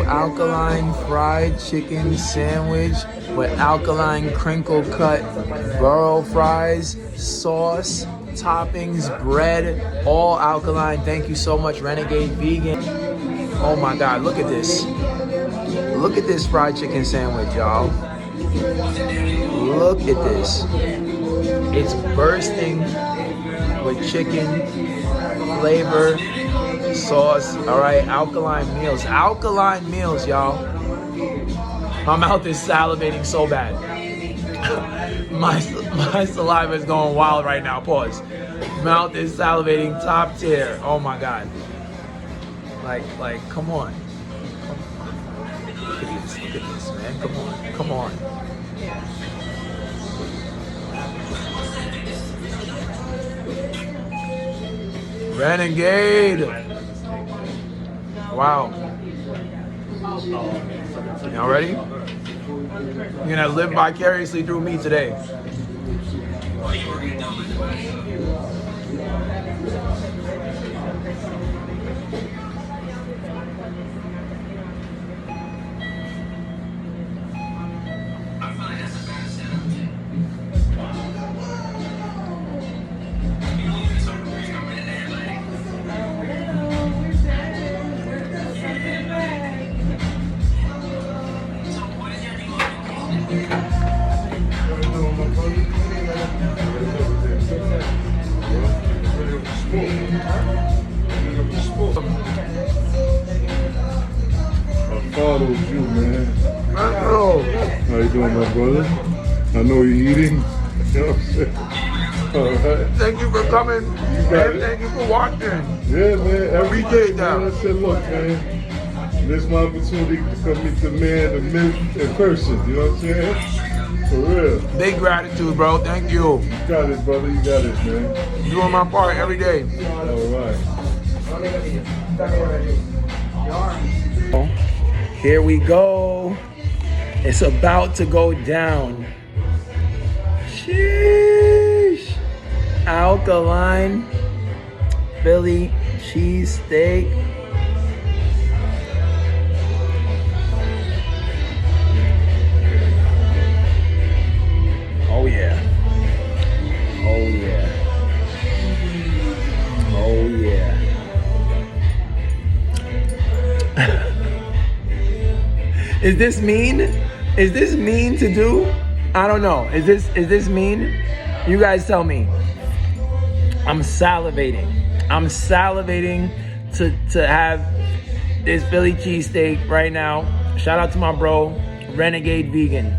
new alkaline fried chicken sandwich with alkaline crinkle cut burro fries, sauce, toppings, bread, all alkaline. Thank you so much, Renegade Vegan. Oh my God, look at this. Look at this fried chicken sandwich, y'all. Look at this. It's bursting with chicken flavor, sauce. All right, alkaline meals, y'all. My mouth is salivating so bad. my saliva is going wild right now. Pause. Mouth is salivating top tier. Oh my God. Like, come on. Look at this, man. Come on. Renegade. Wow. Y'all ready? You're gonna live vicariously through me today. I followed you, man. Oh. How you doing, my brother? I know you're eating. You know what I'm saying? All right. Thank you for coming. And thank you for watching. Yeah, man. Every day, man. I said, look, man, this is my opportunity to come meet the man, the myth in person. You know what I'm saying? For real. Big gratitude, bro. Thank you. You got it, brother. You got it, man. Doing my part every day. All right. Here we go. It's about to go down. Sheesh. Alkaline Philly cheesesteak. Oh yeah. Oh yeah. Oh yeah. Is this mean? Is this mean to do? I don't know. Is this mean? You guys tell me. I'm salivating. I'm salivating to have this Philly cheesesteak right now. Shout out to my bro, Renegade Vegan.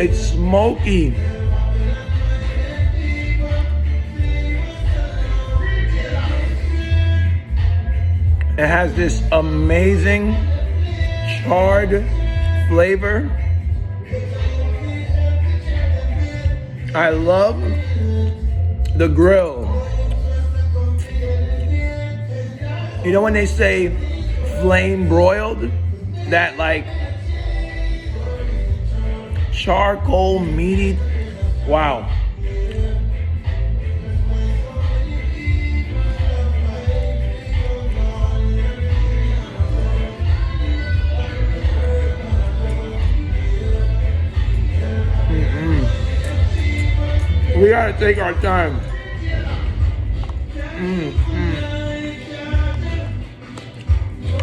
It's smoky. It has this amazing charred flavor. I love the grill. You know when they say flame broiled? That like charcoal meaty. Wow. We gotta take our time.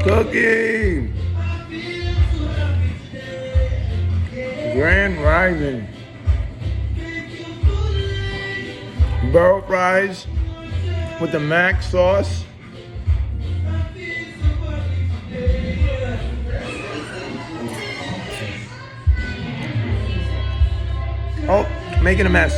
Cookie. Grand Rising. Burro fries with the mac sauce. Oh, making a mess.